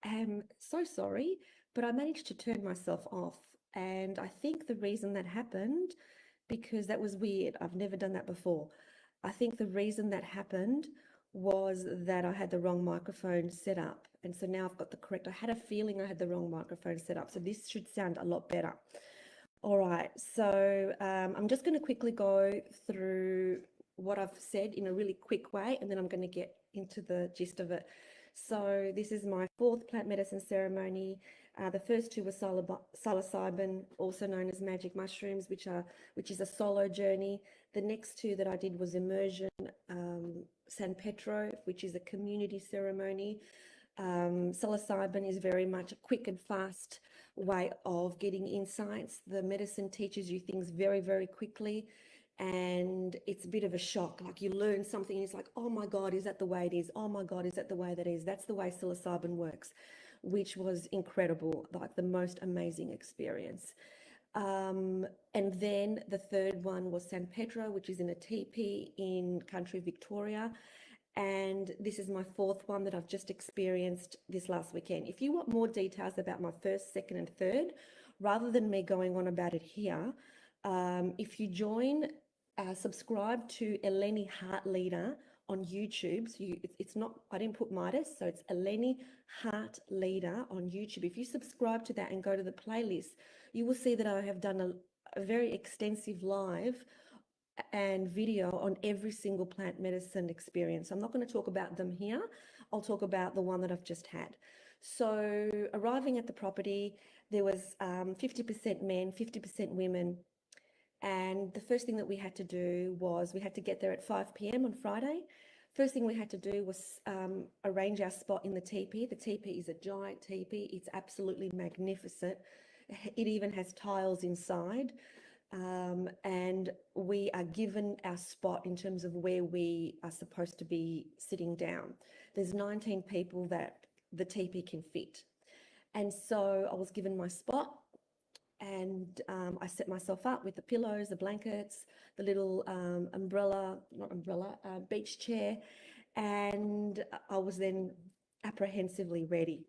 am so sorry, but I managed to turn myself off. And I think the reason that happened, because that was weird, I've never done that before. I think the reason that happened was that I had the wrong microphone set up. And so now I've got the correct, I had a feeling I had the wrong microphone set up. So this should sound a lot better. All right, so I'm just going to quickly go through what I've said in a really quick way, and then I'm going to get into the gist of it. So this is my fourth plant medicine ceremony. The first two were psilocybin, also known as magic mushrooms, which is a solo journey. The next two that I did was immersion, San Pedro, which is a community ceremony. Psilocybin is very much a quick and fast way of getting insights. The medicine teaches you things very, very quickly, and it's a bit of a shock. Like you learn something and it's like, oh my God, is that the way it is? Oh my God, is that the way that is? That's the way psilocybin works, which was incredible, like the most amazing experience. And then the third one was San Pedro, which is in a teepee in country Victoria. And this is my fourth one that I've just experienced this last weekend. If you want more details about my first, second, and third, rather than me going on about it here, if you subscribe to Eleni Heart Leader on YouTube. So it's not, I didn't put Midas, so it's Eleni Heart Leader on YouTube. If you subscribe to that and go to the playlist, you will see that I have done a very extensive live and video on every single plant medicine experience. I'm not going to talk about them here. I'll talk about the one that I've just had. So arriving at the property, there was 50% men, 50% women. And the first thing that we had to do was we had to get there at 5 p.m. on Friday. First thing we had to do was arrange our spot in the teepee. The teepee is a giant teepee. It's absolutely magnificent. It even has tiles inside. And we are given our spot in terms of where we are supposed to be sitting down. There's 19 people that the teepee can fit. And so I was given my spot, and I set myself up with the pillows, the blankets, the little beach chair, and I was then apprehensively ready.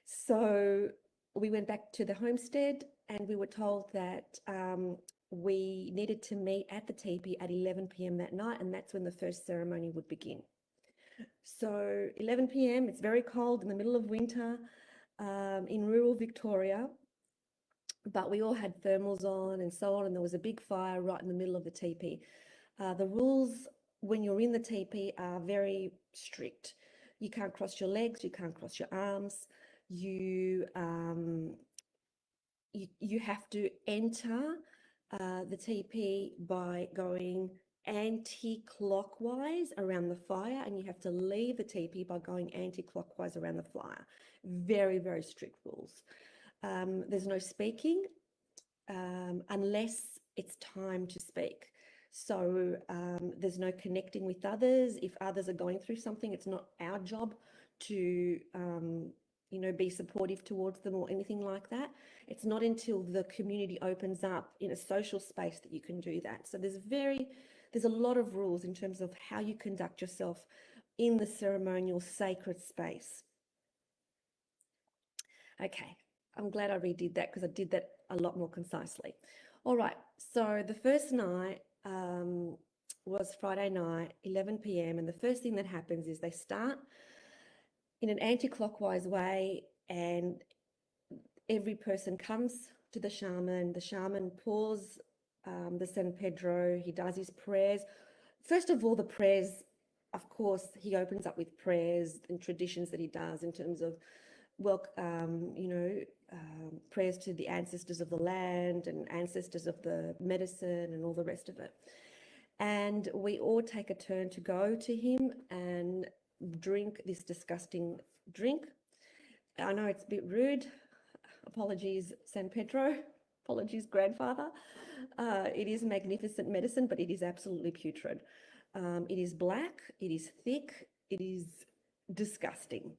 So we went back to the homestead, and we were told that we needed to meet at the teepee at 11 p.m. that night, and that's when the first ceremony would begin. So 11 p.m., it's very cold in the middle of winter in rural Victoria, but we all had thermals on and so on, and there was a big fire right in the middle of the teepee. The rules when you're in the teepee are very strict. You can't cross your legs, you can't cross your arms, you have to enter the teepee by going anti-clockwise around the fire, and you have to leave the teepee by going anti-clockwise around the fire. Very, very strict rules. There's no speaking unless it's time to speak. So there's no connecting with others. If others are going through something, it's not our job to be supportive towards them or anything like that. It's not until the community opens up in a social space that you can do that. So there's a lot of rules in terms of how you conduct yourself in the ceremonial sacred space. Okay, I'm glad I redid that because I did that a lot more concisely. All right, so the first night was Friday night, 11 p.m. And the first thing that happens is they start in an anti-clockwise way, and every person comes to the shaman. The shaman pours the San Pedro. He does his prayers. First of all, the prayers, of course, he opens up with prayers and traditions that he does in terms of prayers to the ancestors of the land and ancestors of the medicine and all the rest of it. And we all take a turn to go to him and drink this disgusting drink. I know it's a bit rude. Apologies, San Pedro. Apologies, grandfather. It is magnificent medicine, but it is absolutely putrid. It is black, it is thick, it is disgusting.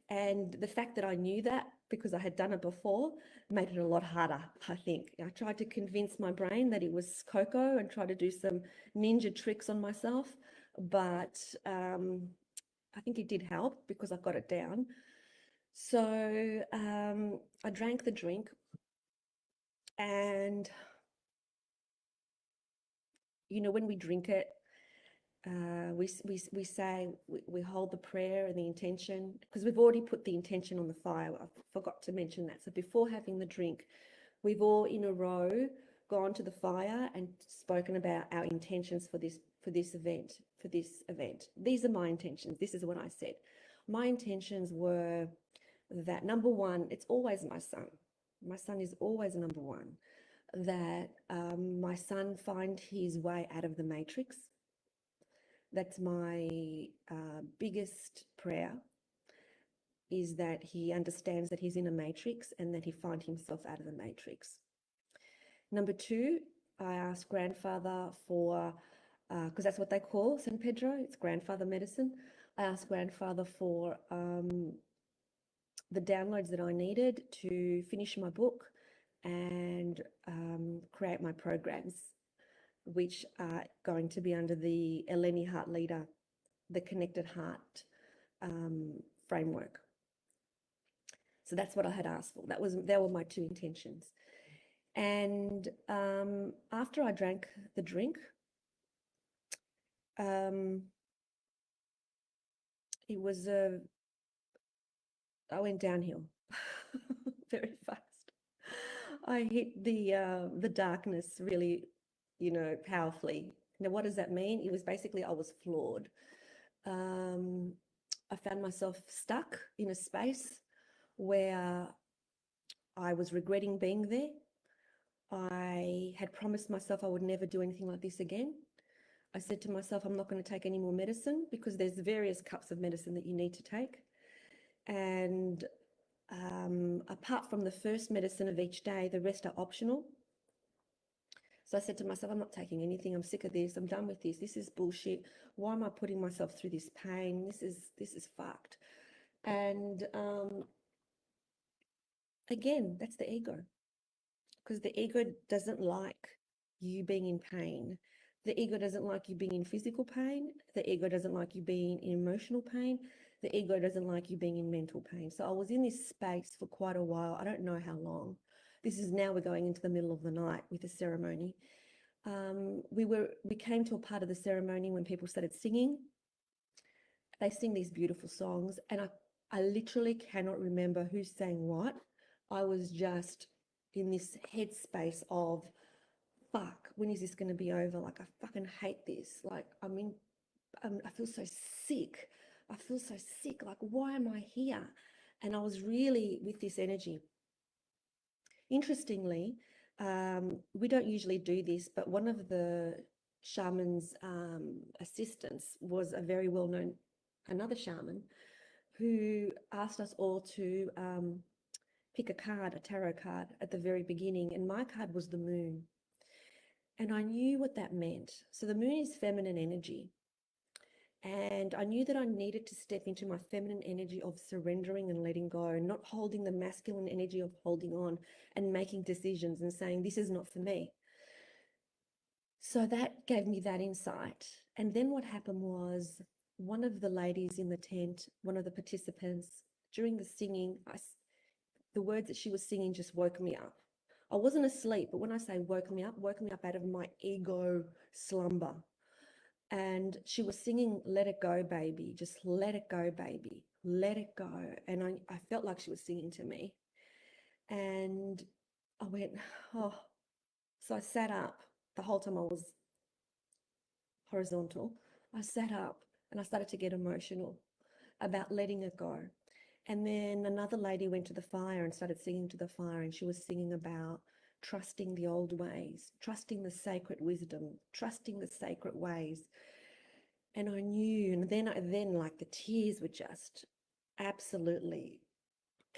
And the fact that I knew that because I had done it before made it a lot harder, I think. I tried to convince my brain that it was cocoa and try to do some ninja tricks on myself, but I think it did help because I got it down. So I drank the drink, and when we drink it, we say, we hold the prayer and the intention, because we've already put the intention on the fire. I forgot to mention that. So before having the drink, we've all in a row gone to the fire and spoken about our intentions for this event. These are my intentions. This is what I said. My intentions were that, number one, it's always my son. My son is always number one. That my son find his way out of the matrix. That's my biggest prayer, is that he understands that he's in a matrix and that he find himself out of the matrix. Number two, I asked grandfather for, because that's what they call San Pedro, it's grandfather medicine. I asked grandfather for the downloads that I needed to finish my book and create my programs, which are going to be under the Eleni Heart Leader, the Connected Heart framework. So that's what I had asked for. They were my two intentions. And after I drank the drink, it was I went downhill very fast. I hit the darkness really, powerfully. Now, what does that mean? It was basically I was floored. I found myself stuck in a space where I was regretting being there. I had promised myself I would never do anything like this again. I said to myself, I'm not going to take any more medicine, because there's various cups of medicine that you need to take. And apart from the first medicine of each day, the rest are optional. So I said to myself, I'm not taking anything. I'm sick of this. I'm done with this. This is bullshit. Why am I putting myself through this pain? This is fucked. And again, that's the ego, because the ego doesn't like you being in pain. The ego doesn't like you being in physical pain. The ego doesn't like you being in emotional pain. The ego doesn't like you being in mental pain. So I was in this space for quite a while. I don't know how long. This is now, we're going into the middle of the night with the ceremony. We came to a part of the ceremony when people started singing. They sing these beautiful songs, and I literally cannot remember who sang what. I was just in this headspace of, fuck, when is this going to be over? Like, I fucking hate this. Like, I feel so sick. I feel so sick. Like, why am I here? And I was really with this energy. Interestingly, we don't usually do this, but one of the shaman's assistants was a very well-known, another shaman, who asked us all to pick a card, a tarot card, at the very beginning. And my card was the moon. And I knew what that meant. So the moon is feminine energy. And I knew that I needed to step into my feminine energy of surrendering and letting go, not holding the masculine energy of holding on and making decisions and saying, this is not for me. So that gave me that insight. And then what happened was, one of the ladies in the tent, one of the participants, during the singing, the words that she was singing just woke me up. I wasn't asleep, but when I say woke me up out of my ego slumber. And she was singing, let it go, baby. Just let it go, baby. Let it go. And I felt like she was singing to me. And I went, oh. So I sat up. The whole time I was horizontal. I sat up and I started to get emotional about letting it go. And then another lady went to the fire and started singing to the fire, and she was singing about trusting the old ways, trusting the sacred wisdom, trusting the sacred ways. And I knew, and then like the tears were just absolutely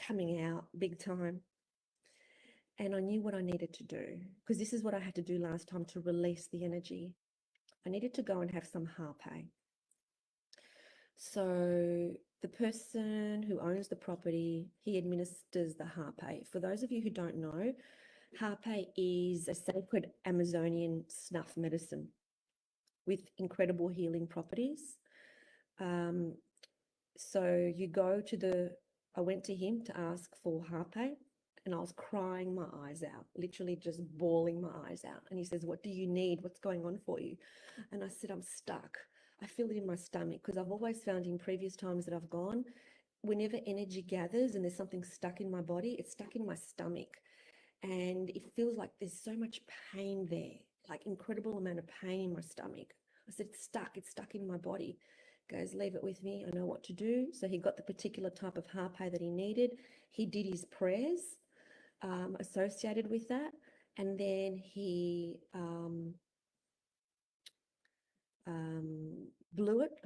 coming out big time. And I knew what I needed to do, because this is what I had to do last time to release the energy. I needed to go and have some harpe. So the person who owns the property, he administers the harpe. For those of you who don't know, harpe is a sacred Amazonian snuff medicine with incredible healing properties. So you go to the I went to him to ask for harpe, and I was crying my eyes out, literally just bawling my eyes out. And he says, "What do you need? What's going on for you?" And I said, "I'm stuck. I feel it in my stomach," because I've always found in previous times that I've gone, whenever energy gathers and there's something stuck in my body, it's stuck in my stomach. And it feels like there's so much pain there, like incredible amount of pain in my stomach. I said, it's stuck in my body." Goes, "Leave it with me. I know what to do." So he got the particular type of harpe that he needed. He did his prayers associated with that. And then he blew it,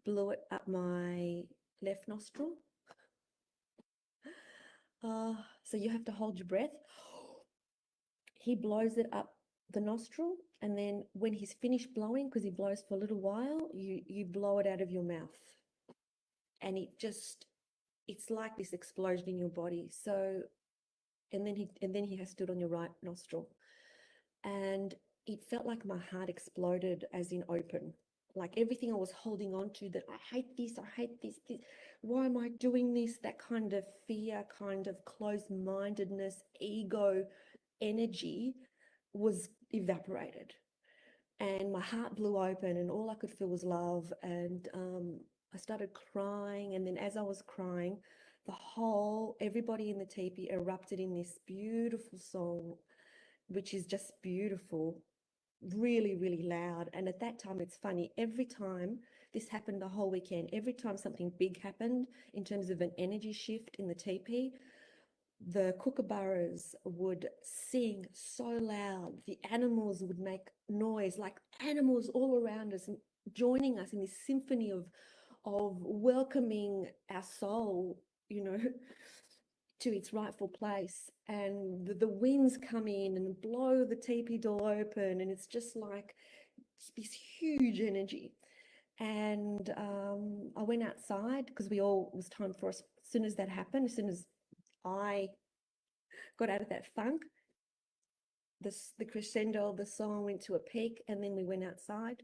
blew it up my left nostril. So you have to hold your breath. He blows it up the nostril, and then when he's finished blowing, because he blows for a little while, you blow it out of your mouth. And it's like this explosion in your body. So, and then he has to do it on your right nostril. And it felt like my heart exploded, as in open. Like everything I was holding on to, that I hate this, why am I doing this? That kind of fear, kind of closed-mindedness, ego energy was evaporated. And my heart blew open, and all I could feel was love. And I started crying. And then as I was crying, everybody in the teepee erupted in this beautiful song, which is just beautiful, really, really loud. And at that time, it's funny, every time this happened the whole weekend, every time something big happened in terms of an energy shift in the teepee, the kookaburras would sing so loud, the animals would make noise, like animals all around us, joining us in this symphony of welcoming our soul, to its rightful place. And the winds come in and blow the teepee door open, and it's just like this huge energy. And I went outside because it was time for us. As soon as that happened, as soon as I got out of that funk, the crescendo of the song went to a peak, and then we went outside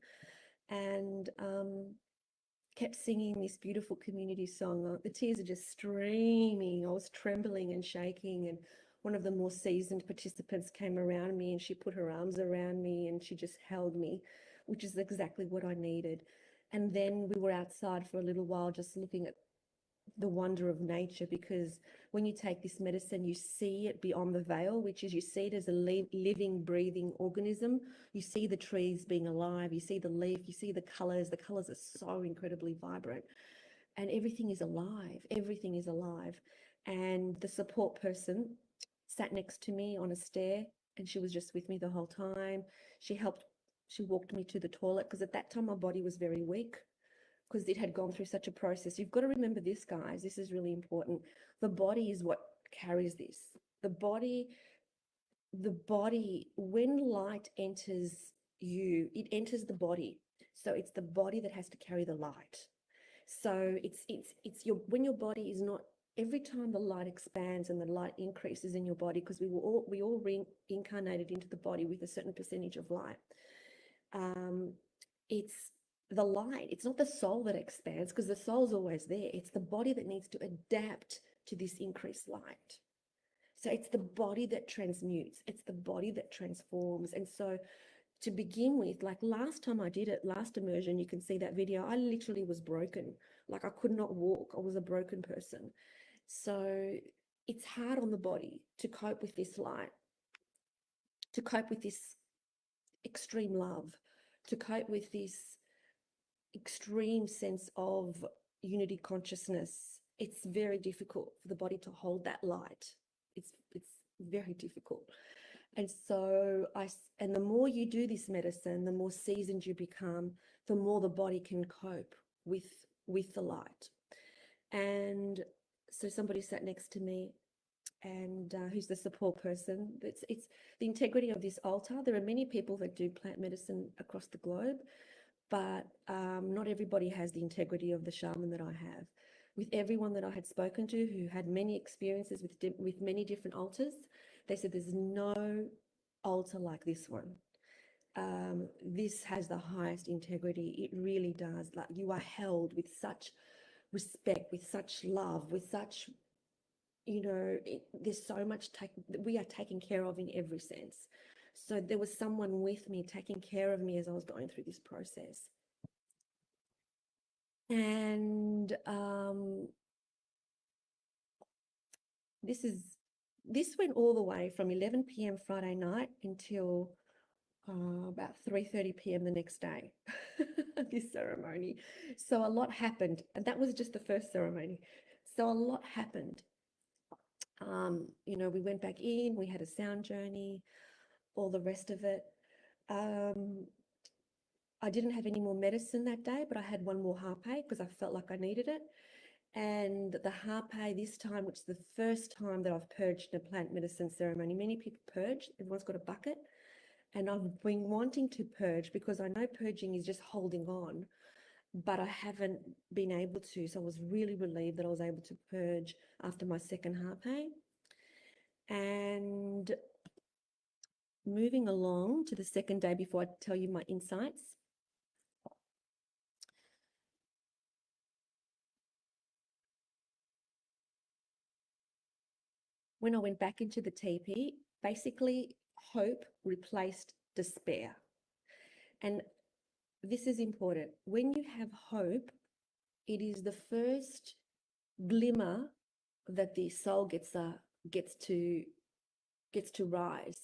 and kept singing this beautiful community song. The tears are just streaming. I was trembling and shaking, and one of the more seasoned participants came around me, and she put her arms around me and she just held me, which is exactly what I needed. And then we were outside for a little while just looking at the wonder of nature, because when you take this medicine, you see it beyond the veil, which is you see it as a living, breathing organism. You see the trees being alive, you see the leaf, you see the colors are so incredibly vibrant, and everything is alive. And the support person sat next to me on a stair, and she was just with me the whole time. She walked me to the toilet, because at that time my body was very weak, because it had gone through such a process. You've got to remember this, guys. This is really important. The body is what carries this. The body, when light enters you, it enters the body. So it's the body that has to carry the light. So when your body is not, every time the light expands and the light increases in your body, because we all reincarnated into the body with a certain percentage of light. It's the light. It's not the soul that expands, because the soul's always there. It's the body that needs to adapt to this increased light. So it's the body that transmutes. It's the body that transforms. And so to begin with, like last time I did it, last immersion, you can see that video, I literally was broken. Like I could not walk. I was a broken person. So it's hard on the body to cope with this light, to cope with this extreme love, to cope with this extreme sense of unity consciousness. It's very difficult for the body to hold that light. It's very difficult. And so and the more you do this medicine, the more seasoned you become, the more the body can cope with the light. And so somebody sat next to me, and who's the support person. It's the integrity of this altar. There are many people that do plant medicine across the globe, but not everybody has the integrity of the shaman that I have. With everyone that I had spoken to who had many experiences with many different altars, they said there's no altar like this one. This has the highest integrity. It really does. Like, you are held with such respect, with such love, with such, there's so much we are taken care of in every sense. So there was someone with me taking care of me as I was going through this process. And this went all the way from 11 p.m. Friday night until about 3:30 p.m. the next day, this ceremony. So a lot happened, and that was just the first ceremony. So a lot happened. We went back in, we had a sound journey, all the rest of it. I didn't have any more medicine that day, but I had one more harpe because I felt like I needed it. And the harpe this time, which is the first time that I've purged in a plant medicine ceremony. Many people purge, everyone's got a bucket. And I've been wanting to purge because I know purging is just holding on, but I haven't been able to. So I was really relieved that I was able to purge after my second harpe. And moving along to the second day before I tell you my insights. When I went back into the teepee, basically hope replaced despair. And this is important. When you have hope, it is the first glimmer that the soul gets to rise.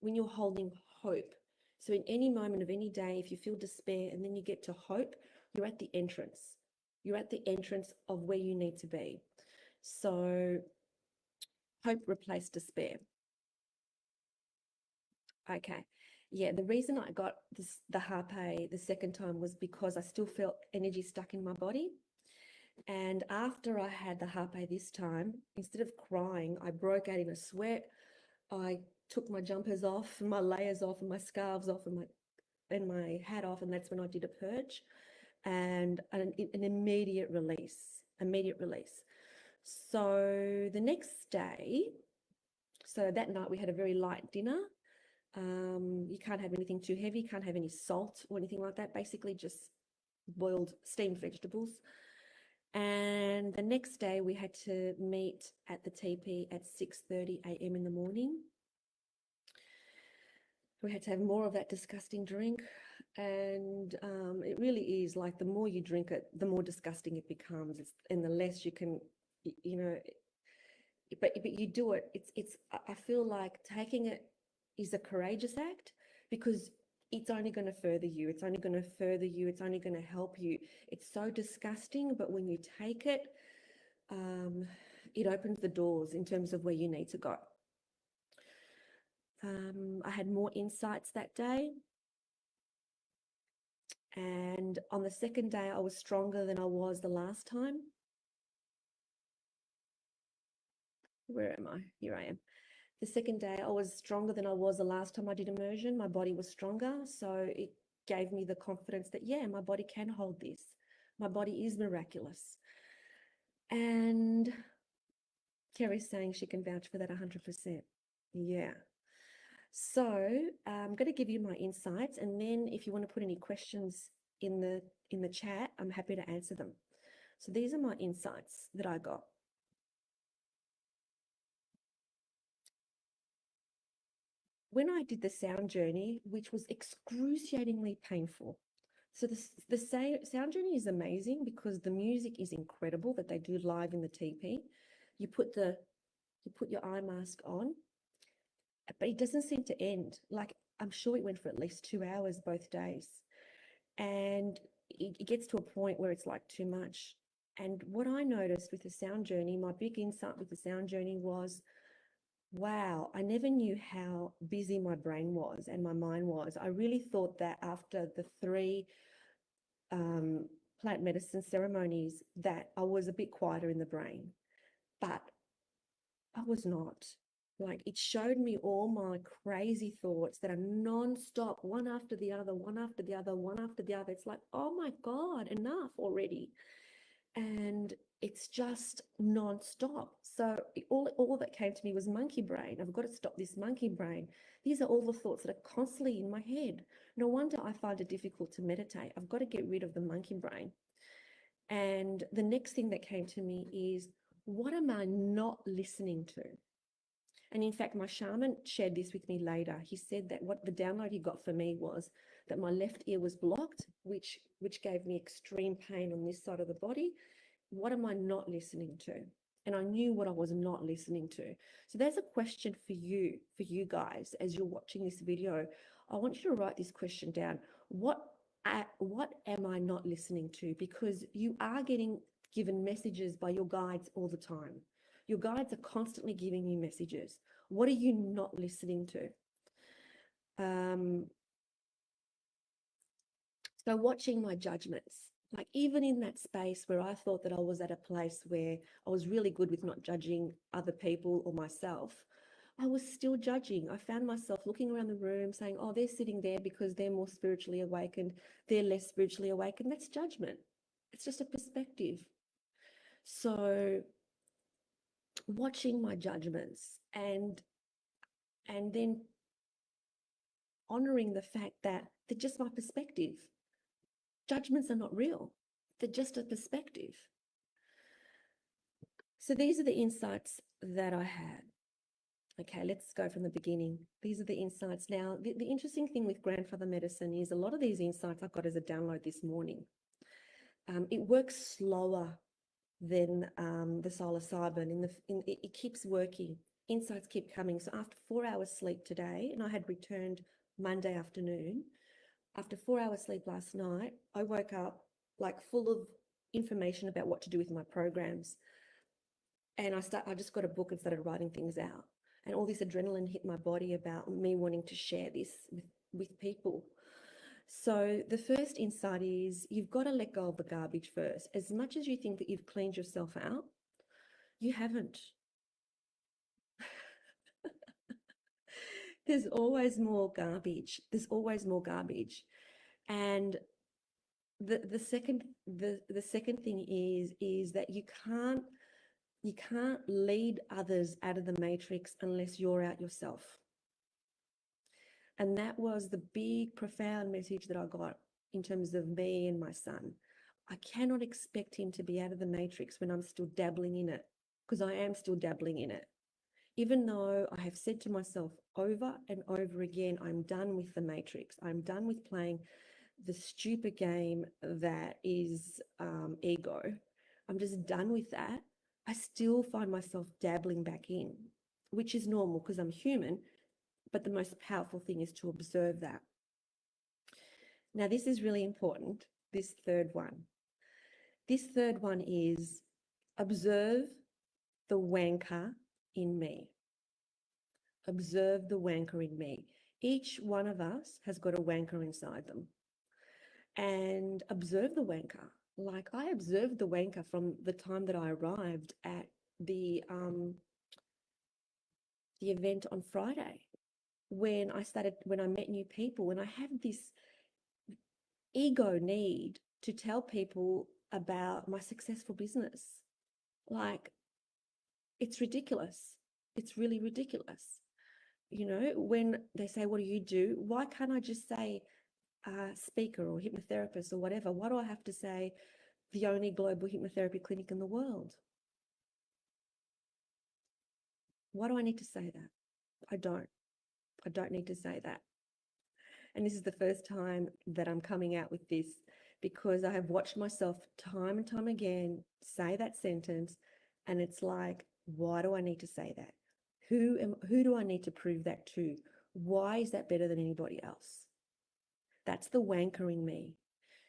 When you're holding hope. So in any moment of any day, if you feel despair and then you get to hope, you're at the entrance. You're at the entrance of where you need to be. So hope replaced despair. Okay. Yeah, the reason I got the harpe the second time was because I still felt energy stuck in my body. And after I had the harpe this time, instead of crying, I broke out in a sweat. I took my jumpers off, my layers off, and my scarves off, and my hat off, and that's when I did a purge, and an immediate release. So the next day, so that night we had a very light dinner. You can't have anything too heavy, can't have any salt or anything like that, basically just boiled steamed vegetables. And the next day we had to meet at the teepee at 6:30 a.m. in the morning. We had to have more of that disgusting drink. And it really is like the more you drink it, the more disgusting it becomes. And the less you can, but you do it. I feel like taking it is a courageous act because it's only going to further you. It's only going to further you. It's only going to help you. It's so disgusting, but when you take it, it opens the doors in terms of where you need to go. I had more insights that day. And on the second day, I was stronger than I was the last time. Where am I? Here I am. The second day, I was stronger than I was the last time I did immersion. My body was stronger. So it gave me the confidence that, yeah, my body can hold this. My body is miraculous. And Kerry's saying she can vouch for that 100%. Yeah. So I'm going to give you my insights. And then if you want to put any questions in the chat, I'm happy to answer them. So these are my insights that I got. When I did the sound journey, which was excruciatingly painful. So the sound journey is amazing because the music is incredible that they do live in the teepee. You put your eye mask on, but it doesn't seem to end. Like, I'm sure it went for at least 2 hours both days. And it gets to a point where it's like too much. And what I noticed with the sound journey, my big insight with the sound journey was, wow, I never knew how busy my brain was and my mind was. I really thought that after the 3 plant medicine ceremonies that I was a bit quieter in the brain, but I was not. Like, it showed me all my crazy thoughts that are non-stop, one after the other, one after the other, one after the other. It's like, oh my God, enough already. And it's just non-stop. So all that came to me was monkey brain. I've got to stop this monkey brain. These are all the thoughts that are constantly in my head. No wonder I find it difficult to meditate. I've got to get rid of the monkey brain. And the next thing that came to me is, what am I not listening to? And in fact, my shaman shared this with me later. He said that what the download he got for me was that my left ear was blocked, which gave me extreme pain on this side of the body. What am I not listening to? And I knew what I was not listening to. So there's a question for you guys, as you're watching this video. I want you to write this question down. What am I not listening to? Because you are getting given messages by your guides all the time. Your guides are constantly giving you messages. What are you not listening to? So watching my judgments, like even in that space where I thought that I was at a place where I was really good with not judging other people or myself, I was still judging. I found myself looking around the room saying, oh, they're sitting there because they're more spiritually awakened. They're less spiritually awakened. That's judgment. It's just a perspective. So watching my judgments and then honoring the fact that they're just my perspective. Judgments are not real. They're just a perspective. So these are the insights that I had. Okay, let's go from the beginning. These are the insights. Now, the interesting thing with grandfather medicine is a lot of these insights I got as a download this morning. It works slower than the psilocybin. It keeps working. Insights keep coming. So after 4 hours sleep today, and I had returned Monday afternoon, after 4 hours sleep last night, I woke up like full of information about what to do with my programs. And I just got a book and started writing things out. And all this adrenaline hit my body about me wanting to share this with people. So the first insight is you've got to let go of the garbage first. As much as you think that you've cleaned yourself out, you haven't. There's always more garbage. There's always more garbage. And the second thing is that you can't lead others out of the matrix unless you're out yourself. And that was the big, profound message that I got in terms of me and my son. I cannot expect him to be out of the matrix when I'm still dabbling in it, because I am still dabbling in it. Even though I have said to myself over and over again, I'm done with the matrix. I'm done with playing the stupid game that is ego. I'm just done with that. I still find myself dabbling back in, which is normal because I'm human. But the most powerful thing is to observe that. Now, this is really important, this third one. This third one is observe the wanker in me. Observe the wanker in me. Each one of us has got a wanker inside them. And observe the wanker. Like I observed the wanker from the time that I arrived at the event on Friday. When I met new people, when I had this ego need to tell people about my successful business. Like, it's ridiculous. It's really ridiculous. You know, when they say, what do you do? Why can't I just say speaker or hypnotherapist or whatever? Why do I have to say the only global hypnotherapy clinic in the world? Why do I need to say that? I don't need to say that. And this is the first time that I'm coming out with this, because I have watched myself time and time again say that sentence, and it's like, why do I need to say that? Who do I need to prove that to? Why is that better than anybody else? That's the wanker in me.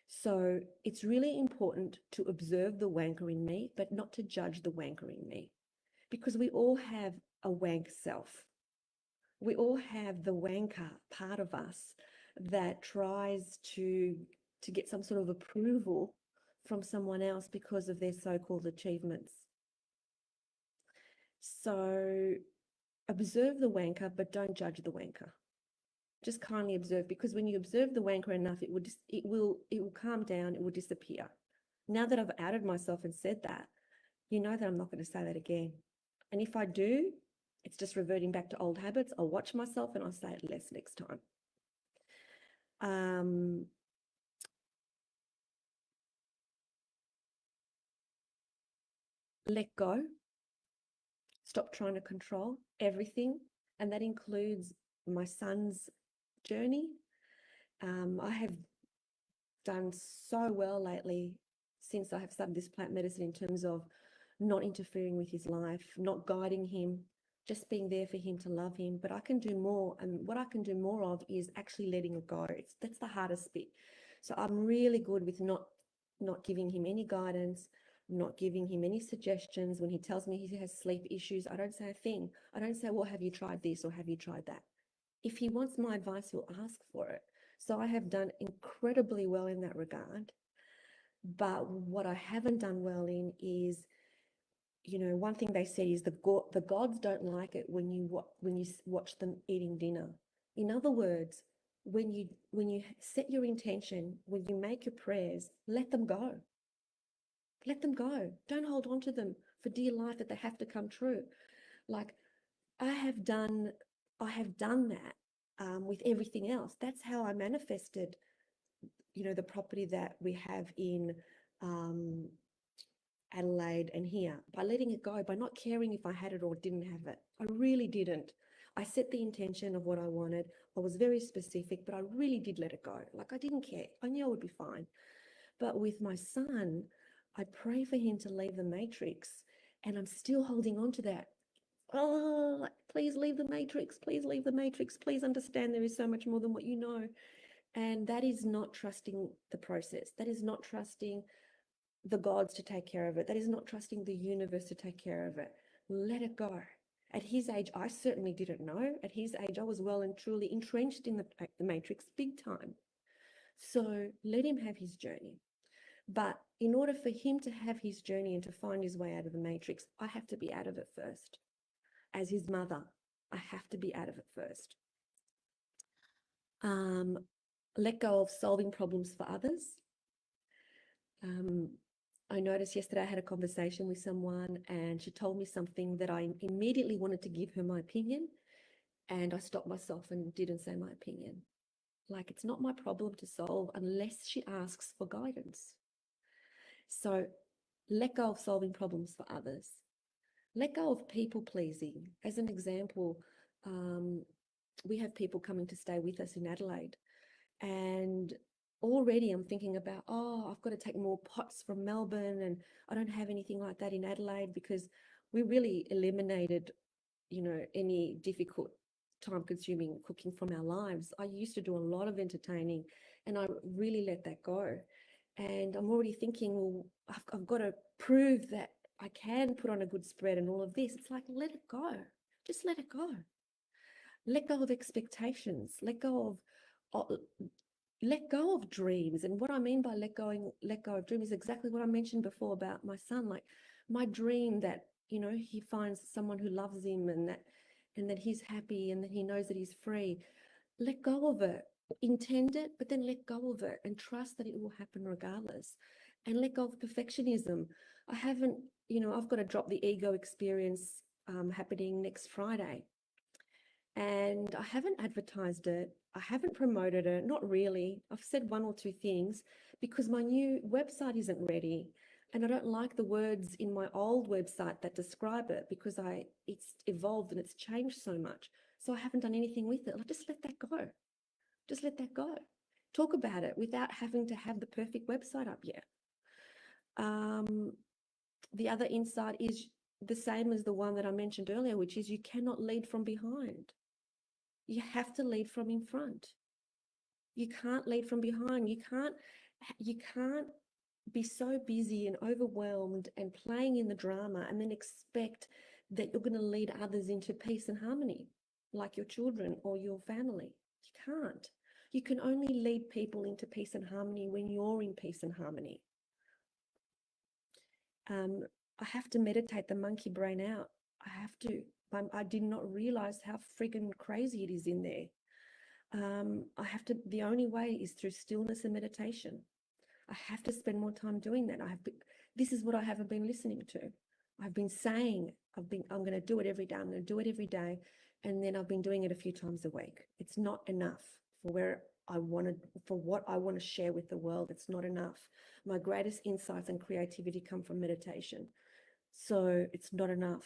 So it's really important to observe the wanker in me, but not to judge the wanker in me, because we all have a wank self. We all have the wanker part of us that tries to get some sort of approval from someone else because of their so-called achievements. So observe the wanker, but don't judge the wanker. Just kindly observe, because when you observe the wanker enough, it will calm down, it will disappear. Now that I've outed myself and said that, you know that I'm not going to say that again. And if I do, it's just reverting back to old habits. I'll watch myself and I'll say it less next time. let go, stop trying to control everything. And that includes my son's journey. I have done so well lately since I have started this plant medicine in terms of not interfering with his life, not guiding him, just being there for him to love him. But I can do more. And what I can do more of is actually letting it go. That's the hardest bit. So I'm really good with not giving him any guidance, not giving him any suggestions. When he tells me he has sleep issues, I don't say a thing. I don't say, well, have you tried this or have you tried that? If he wants my advice, he'll ask for it. So I have done incredibly well in that regard. But what I haven't done well in is, one thing they said is the gods don't like it when you watch them eating dinner. In other words, when you set your intention, when you make your prayers, let them go. Let them go. Don't hold on to them for dear life that they have to come true. Like I have done that with everything else. That's how I manifested, the property that we have in Adelaide and here, by letting it go, by not caring if I had it or didn't have it. I really didn't. I set the intention of what I wanted. I was very specific, but I really did let it go. Like I didn't care. I knew I would be fine. But with my son, I pray for him to leave the matrix, and I'm still holding on to that. Oh, please leave the matrix. Please leave the matrix. Please understand there is so much more than what you know. And that is not trusting the process. That is not trusting the gods to take care of it. That is not trusting the universe to take care of it. Let it go. At his age, I certainly didn't know. At his age, I was well and truly entrenched in the matrix big time. So let him have his journey. But in order for him to have his journey and to find his way out of the matrix, I have to be out of it first. As his mother, I have to be out of it first. Let go of solving problems for others. I noticed yesterday I had a conversation with someone and she told me something that I immediately wanted to give her my opinion, and I stopped myself and didn't say my opinion. Like, it's not my problem to solve unless she asks for guidance. So let go of solving problems for others. Let go of people pleasing. As an example, we have people coming to stay with us in Adelaide, and already I'm thinking about, I've got to take more pots from Melbourne, and I don't have anything like that in Adelaide, because we really eliminated, any difficult time-consuming cooking from our lives. I used to do a lot of entertaining, and I really let that go. And I'm already thinking, well, I've got to prove that I can put on a good spread and all of this. It's like, let it go. Just let it go. Let go of expectations. Let go of dreams. And what I mean by let go of dreams is exactly what I mentioned before about my son. Like my dream that, he finds someone who loves him and that he's happy and that he knows that he's free. Let go of it. Intend it, but then let go of it and trust that it will happen regardless. And let go of perfectionism. I've got to drop the ego experience happening next Friday. And I haven't advertised it. I haven't promoted it, not really. I've said one or two things because my new website isn't ready. And I don't like the words in my old website that describe it because it's evolved and it's changed so much. So I haven't done anything with it. I'll just let that go. Just let that go. Talk about it without having to have the perfect website up yet. The other insight is the same as the one that I mentioned earlier, which is you cannot lead from behind. You have to lead from in front. You can't lead from behind. You can't be so busy and overwhelmed and playing in the drama and then expect that you're going to lead others into peace and harmony, like your children or your family. You can't. You can only lead people into peace and harmony when you're in peace and harmony. I have to meditate the monkey brain out. I have to. I did not realize how freaking crazy it is in there. The only way is through stillness and meditation. I have to spend more time doing that. This is what I haven't been listening to. I've been saying, I'm going to do it every day. I'm going to do it every day. And then I've been doing it a few times a week. It's not enough for what I want to share with the world. It's not enough. My greatest insights and creativity come from meditation. So it's not enough.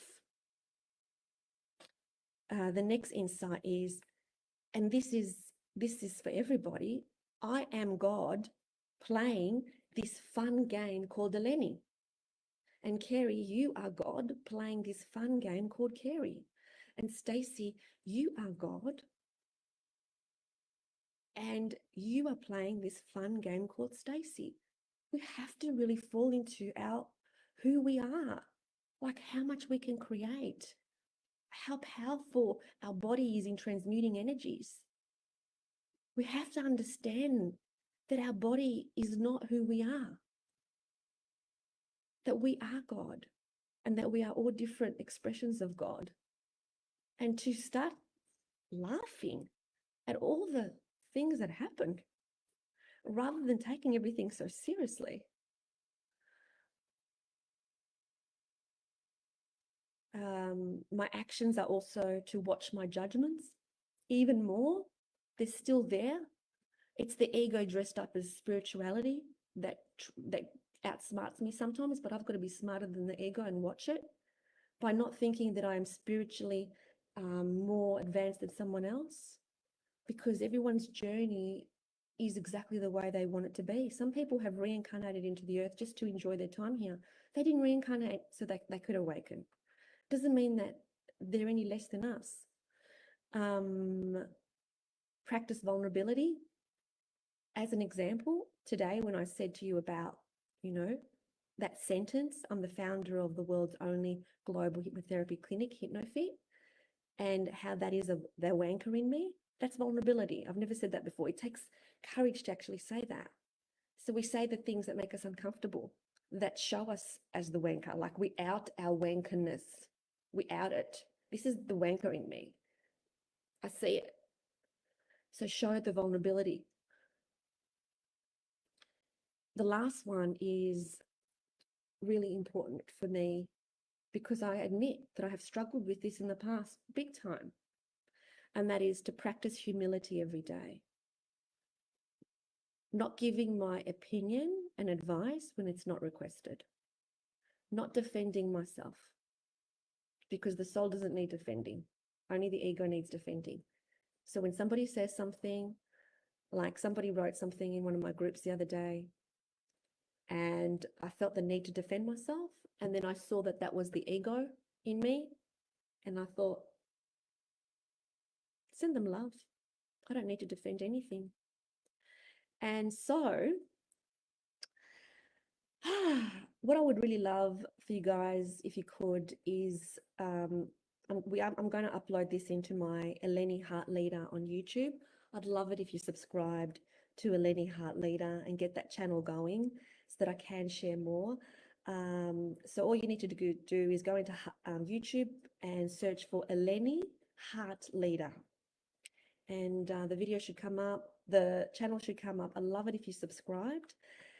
The next insight is, and this is for everybody, I am God playing this fun game called Eleni. And Carrie, you are God playing this fun game called Carrie. And Stacey, you are God and you are playing this fun game called Stacey. We have to really fall into who we are, like how much we can create, how powerful our body is in transmuting energies. We have to understand that our body is not who we are, that we are God, and that we are all different expressions of God. And to start laughing at all the things that happened rather than taking everything so seriously. My actions are also to watch my judgments even more. They're still there. It's the ego dressed up as spirituality that outsmarts me sometimes, but I've got to be smarter than the ego and watch it by not thinking that I am spiritually more advanced than someone else, because everyone's journey is exactly the way they want it to be. Some people have reincarnated into the earth just to enjoy their time here. They didn't reincarnate so that they could awaken. Doesn't mean that they're any less than us. Practice vulnerability. As an example, today when I said to you about, that sentence, I'm the founder of the world's only global hypnotherapy clinic, HypnoFit, and how that is the wanker in me, that's vulnerability. I've never said that before. It takes courage to actually say that. So we say the things that make us uncomfortable, that show us as the wanker, like we out our wankerness. We out it. This is the wanker in me. I see it. So show the vulnerability. The last one is really important for me because I admit that I have struggled with this in the past, big time. And that is to practice humility every day. Not giving my opinion and advice when it's not requested. Not defending myself, because the soul doesn't need defending. Only the ego needs defending. So when somebody says something, like somebody wrote something in one of my groups the other day, and I felt the need to defend myself, and then I saw that that was the ego in me, and I thought, send them love. I don't need to defend anything. And so what I would really love for you guys, if you could, is I'm going to upload this into my Eleni Heart Leader on YouTube. I'd love it if you subscribed to Eleni Heart Leader and get that channel going so that I can share more. So all you need to do is go into YouTube and search for Eleni Heart Leader. And the video should come up, the channel should come up. I'd love it if you subscribed.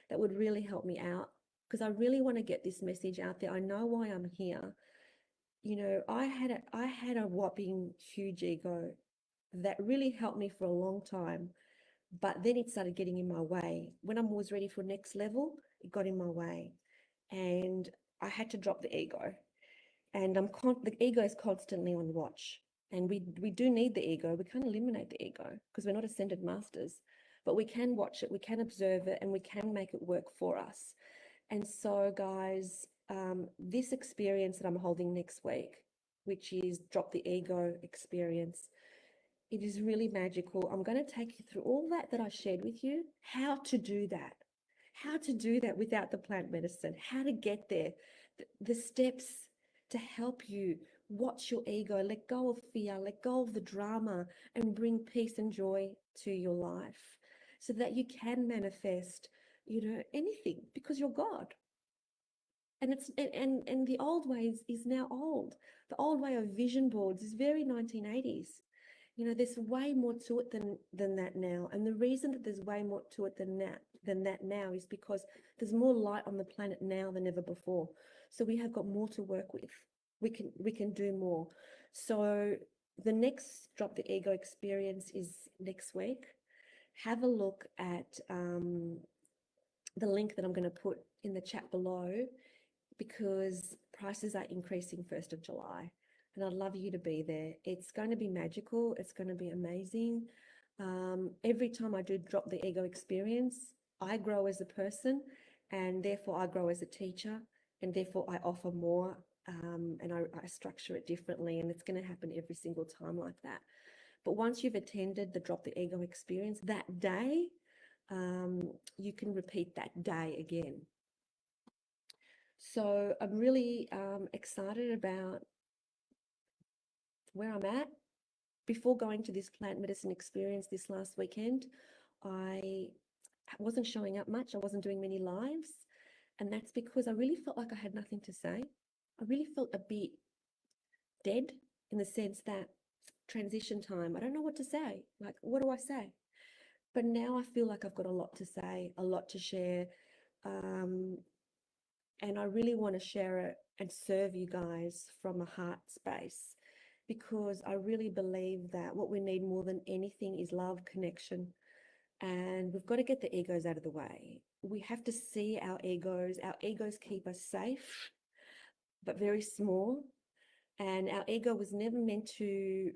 That would really help me out because I really want to get this message out there. I know why I'm here. I had a whopping huge ego that really helped me for a long time, but then it started getting in my way. When I was ready for next level, it got in my way, and I had to drop the ego. And the ego is constantly on watch, and we do need the ego. We can't eliminate the ego because we're not ascended masters, but we can watch it, we can observe it, and we can make it work for us. And so, guys, this experience that I'm holding next week, which is Drop the Ego experience, it is really magical. I'm going to take you through all that I shared with you, how to do that without the plant medicine, how to get there, the steps to help you watch your ego, let go of fear, let go of the drama, and bring peace and joy to your life so that you can manifest, anything, because you're God. And the old ways is now old. The old way of vision boards is very 1980s. There's way more to it than that now. And the reason that there's way more to it than that now is because there's more light on the planet now than ever before. So we have got more to work with. We can do more. So the next Drop the Ego experience is next week. Have a look at the link that I'm going to put in the chat below, because prices are increasing 1st of July. And I'd love you to be there. It's going to be magical. It's going to be amazing. Every time I do drop the ego experience, I grow as a person, and therefore I grow as a teacher, and therefore I offer more, and I structure it differently, and it's going to happen every single time like that. But once you've attended the drop the ego experience that day, you can repeat that day again. So I'm really excited about where I'm at. Before going to this plant medicine experience this last weekend, I wasn't showing up much. I wasn't doing many lives. And that's because I really felt like I had nothing to say. I really felt a bit dead in the sense that transition time, I don't know what to say. Like, what do I say? But now I feel like I've got a lot to say, a lot to share. And I really want to share it and serve you guys from a heart space, because I really believe that what we need more than anything is love, connection. And we've got to get the egos out of the way. We have to see our egos. Our egos keep us safe, but very small. And our ego was never meant to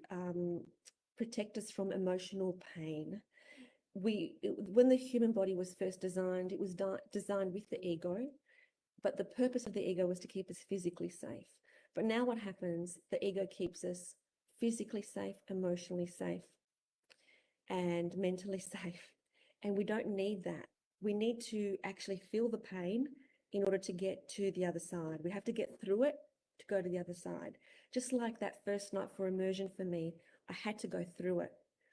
protect us from emotional pain. When the human body was first designed, it was designed with the ego, but the purpose of the ego was to keep us physically safe. But now what happens? The ego keeps us physically safe, emotionally safe, and mentally safe. And we don't need that. We need to actually feel the pain in order to get to the other side. We have to get through it to go to the other side. Just like that first night for immersion for me, I had to go through it.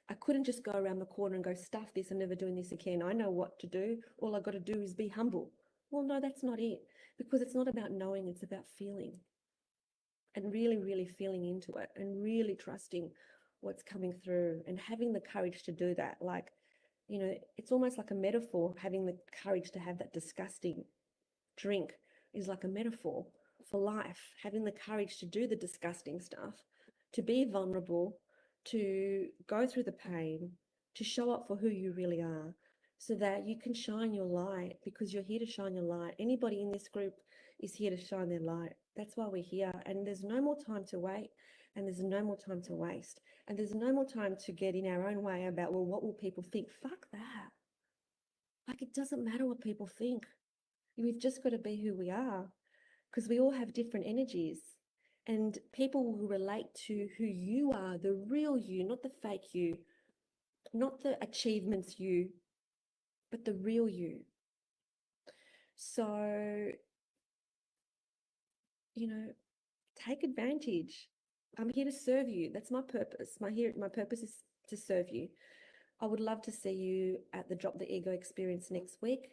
I couldn't just go around the corner and go, stuff this, I'm never doing this again. I know what to do. All I got to do is be humble. Well, no, that's not it. Because it's not about knowing, it's about feeling. And really, really feeling into it and really trusting what's coming through and having the courage to do that. Like, you know, it's almost like a metaphor. Having the courage to have that disgusting drink is like a metaphor for life. Having the courage to do the disgusting stuff, to be vulnerable, to go through the pain, to show up for who you really are, so that you can shine your light, because you're here to shine your light. Anybody in this group is here to shine their light. That's why we're here. And there's no more time to wait, and there's no more time to waste, and there's no more time to get in our own way about, well, what will people think? Fuck that. Like, it doesn't matter what people think. We've just got to be who we are, because we all have different energies, and people will relate to who you are, the real you, not the fake you, not the achievements you, but the real you. So, you know, take advantage. I'm here to serve you. That's my purpose. My purpose is to serve you. I would love to see you at the Drop the Ego experience next week.